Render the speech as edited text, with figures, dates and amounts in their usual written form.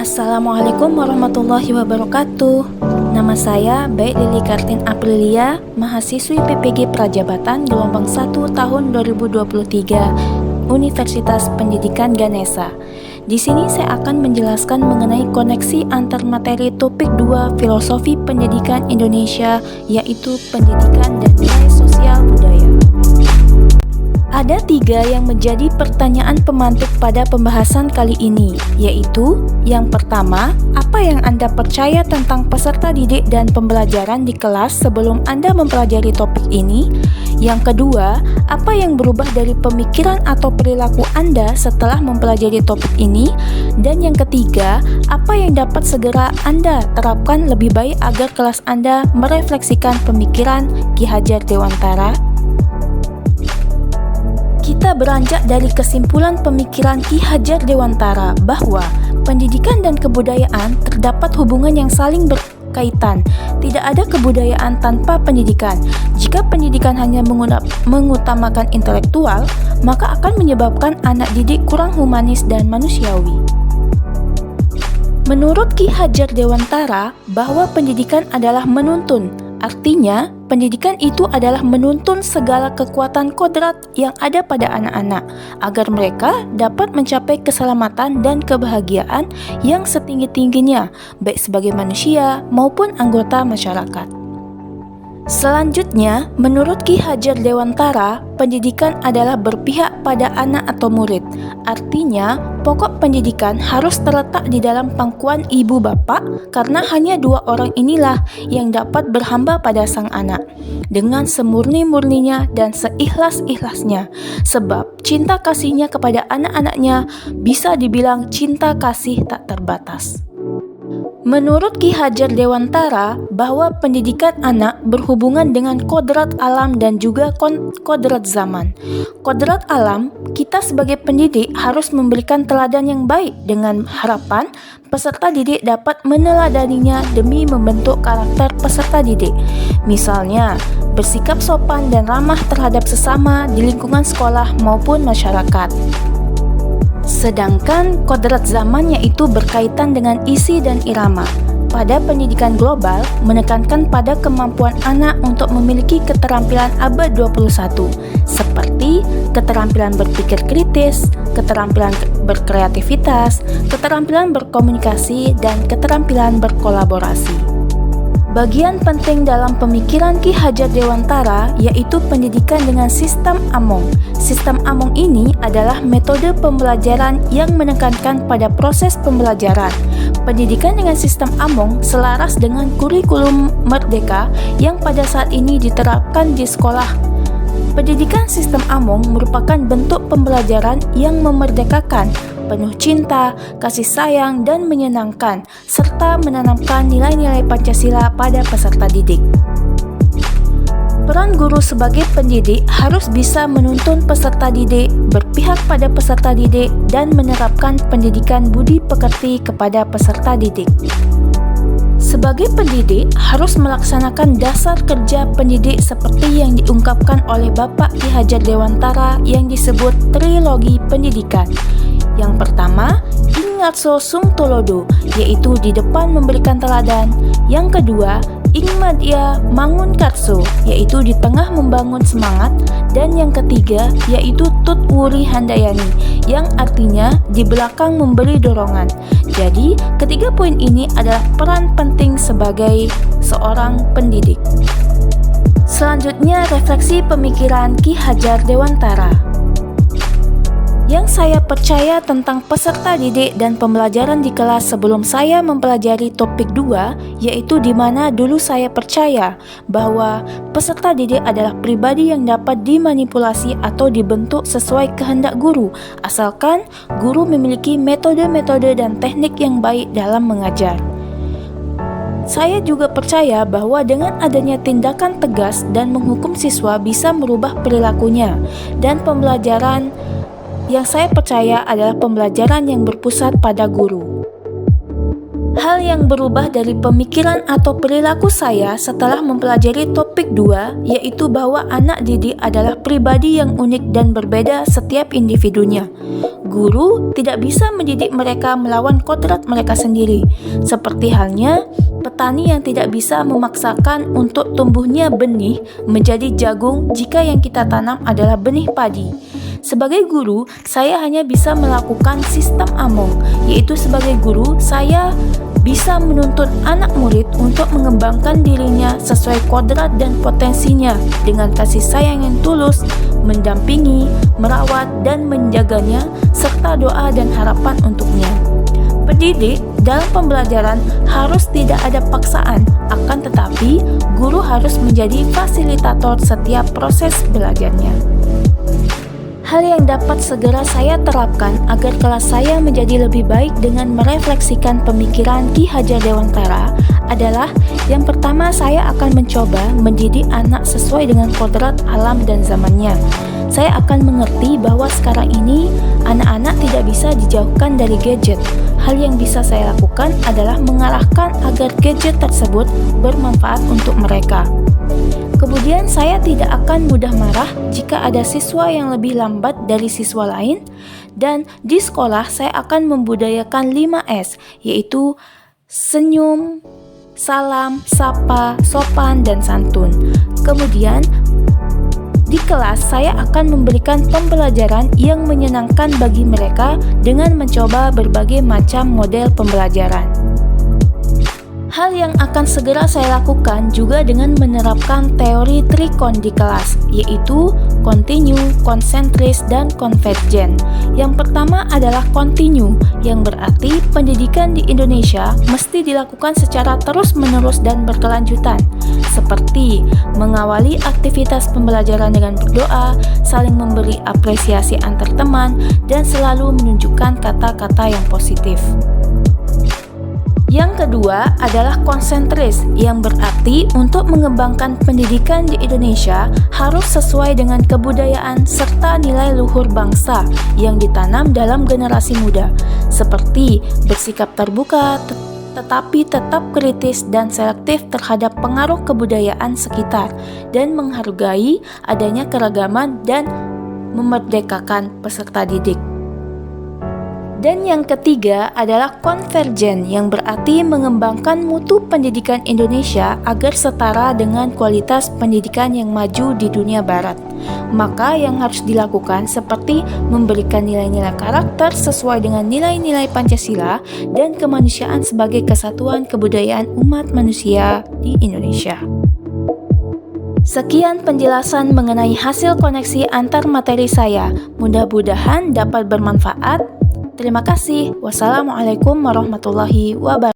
Assalamualaikum warahmatullahi wabarakatuh. Nama saya Baik Lili Kartin Aprilia, mahasiswi PPG Prajabatan gelombang 1 tahun 2023, Universitas Pendidikan Ganesha. Di sini saya akan menjelaskan mengenai koneksi antar materi topik 2 Filosofi Pendidikan Indonesia, yaitu pendidikan dan nilai sosial budaya. Ada 3 yang menjadi pertanyaan pemantik pada pembahasan kali ini, yaitu yang pertama, apa yang Anda percaya tentang peserta didik dan pembelajaran di kelas sebelum Anda mempelajari topik ini? Yang kedua, apa yang berubah dari pemikiran atau perilaku Anda setelah mempelajari topik ini? Dan yang ketiga, apa yang dapat segera Anda terapkan lebih baik agar kelas Anda merefleksikan pemikiran Ki Hajar Dewantara? Kita beranjak dari kesimpulan pemikiran Ki Hajar Dewantara bahwa pendidikan dan kebudayaan terdapat hubungan yang saling berkaitan. Tidak ada kebudayaan tanpa pendidikan. Jika pendidikan hanya mengutamakan intelektual, maka akan menyebabkan anak didik kurang humanis dan manusiawi. Menurut Ki Hajar Dewantara, bahwa pendidikan adalah menuntun. Artinya, pendidikan itu adalah menuntun segala kekuatan kodrat yang ada pada anak-anak agar mereka dapat mencapai keselamatan dan kebahagiaan yang setinggi-tingginya, baik sebagai manusia maupun anggota masyarakat. Selanjutnya, menurut Ki Hajar Dewantara, pendidikan adalah berpihak pada anak atau murid. Artinya, pokok pendidikan harus terletak di dalam pangkuan ibu bapak karena hanya 2 orang inilah yang dapat berhamba pada sang anak dengan semurni-murninya dan seikhlas-ikhlasnya, sebab cinta kasihnya kepada anak-anaknya bisa dibilang cinta kasih tak terbatas. Menurut Ki Hajar Dewantara, bahwa pendidikan anak berhubungan dengan kodrat alam dan juga kodrat zaman. Kodrat alam, kita sebagai pendidik harus memberikan teladan yang baik dengan harapan peserta didik dapat meneladaninya demi membentuk karakter peserta didik. Misalnya, bersikap sopan dan ramah terhadap sesama di lingkungan sekolah maupun masyarakat. Sedangkan kodrat zaman yaitu berkaitan dengan isi dan irama. Pada pendidikan global, menekankan pada kemampuan anak untuk memiliki keterampilan abad 21, seperti keterampilan berpikir kritis, keterampilan berkreativitas, keterampilan berkomunikasi, dan keterampilan berkolaborasi. Bagian penting dalam pemikiran Ki Hajar Dewantara yaitu pendidikan dengan sistem Among. Sistem Among ini adalah metode pembelajaran yang menekankan pada proses pembelajaran. Pendidikan dengan sistem Among selaras dengan kurikulum Merdeka yang pada saat ini diterapkan di sekolah. Pendidikan sistem Among merupakan bentuk pembelajaran yang memerdekakan, penuh cinta, kasih sayang, dan menyenangkan, serta menanamkan nilai-nilai Pancasila pada peserta didik. Peran guru sebagai pendidik harus bisa menuntun peserta didik, berpihak pada peserta didik, dan menerapkan pendidikan budi pekerti kepada peserta didik. Sebagai pendidik, harus melaksanakan dasar kerja pendidik seperti yang diungkapkan oleh Bapak Ki Hajar Dewantara yang disebut trilogi pendidikan. Yang pertama, Ingatso Sung Tolodo, yaitu di depan memberikan teladan. Yang kedua, Ingmadya Mangun Karso, yaitu di tengah membangun semangat. Dan yang ketiga, yaitu Tut Wuri Handayani, yang artinya di belakang memberi dorongan. Jadi, ketiga poin ini adalah peran penting sebagai seorang pendidik. Selanjutnya, refleksi pemikiran Ki Hajar Dewantara. Yang saya percaya tentang peserta didik dan pembelajaran di kelas sebelum saya mempelajari topik 2, yaitu di mana dulu saya percaya bahwa peserta didik adalah pribadi yang dapat dimanipulasi atau dibentuk sesuai kehendak guru, asalkan guru memiliki metode-metode dan teknik yang baik dalam mengajar. Saya juga percaya bahwa dengan adanya tindakan tegas dan menghukum siswa bisa merubah perilakunya, dan pembelajaran yang saya percaya adalah pembelajaran yang berpusat pada guru. Hal yang berubah dari pemikiran atau perilaku saya setelah mempelajari topik 2, yaitu bahwa anak didik adalah pribadi yang unik dan berbeda setiap individunya. Guru tidak bisa mendidik mereka melawan kodrat mereka sendiri, seperti halnya petani yang tidak bisa memaksakan untuk tumbuhnya benih menjadi jagung jika yang kita tanam adalah benih padi. Sebagai guru, saya hanya bisa melakukan sistem among, yaitu sebagai guru, saya bisa menuntun anak murid untuk mengembangkan dirinya sesuai kodrat dan potensinya dengan kasih sayang yang tulus, mendampingi, merawat, dan menjaganya, serta doa dan harapan untuknya. Pendidik dalam pembelajaran harus tidak ada paksaan, akan tetapi guru harus menjadi fasilitator setiap proses belajarnya. Hal yang dapat segera saya terapkan agar kelas saya menjadi lebih baik dengan merefleksikan pemikiran Ki Hajar Dewantara adalah yang pertama, saya akan mencoba mendidik anak sesuai dengan kodrat alam dan zamannya. Saya akan mengerti bahwa sekarang ini anak-anak tidak bisa dijauhkan dari gadget. Hal yang bisa saya lakukan adalah mengarahkan agar gadget tersebut bermanfaat untuk mereka. Kemudian saya tidak akan mudah marah jika ada siswa yang lebih lambat dari siswa lain, dan di sekolah saya akan membudayakan 5S, yaitu senyum, salam, sapa, sopan, dan santun. Kemudian di kelas saya akan memberikan pembelajaran yang menyenangkan bagi mereka dengan mencoba berbagai macam model pembelajaran. Hal yang akan segera saya lakukan juga dengan menerapkan teori trikon di kelas, yaitu kontinu, konsentris, dan konvergen. Yang pertama adalah kontinu, yang berarti pendidikan di Indonesia mesti dilakukan secara terus-menerus dan berkelanjutan, seperti mengawali aktivitas pembelajaran dengan berdoa, saling memberi apresiasi antar teman, dan selalu menunjukkan kata-kata yang positif. Yang kedua adalah konsentris, yang berarti untuk mengembangkan pendidikan di Indonesia harus sesuai dengan kebudayaan serta nilai luhur bangsa yang ditanam dalam generasi muda, seperti bersikap terbuka, tetapi tetap kritis dan selektif terhadap pengaruh kebudayaan sekitar, dan menghargai adanya keragaman dan memerdekakan peserta didik. Dan yang ketiga adalah konvergen, yang berarti mengembangkan mutu pendidikan Indonesia agar setara dengan kualitas pendidikan yang maju di dunia barat. Maka yang harus dilakukan seperti memberikan nilai-nilai karakter sesuai dengan nilai-nilai Pancasila dan kemanusiaan sebagai kesatuan kebudayaan umat manusia di Indonesia. Sekian penjelasan mengenai hasil koneksi antar materi saya. Mudah-mudahan dapat bermanfaat. Terima kasih. Wassalamualaikum warahmatullahi wabarakatuh.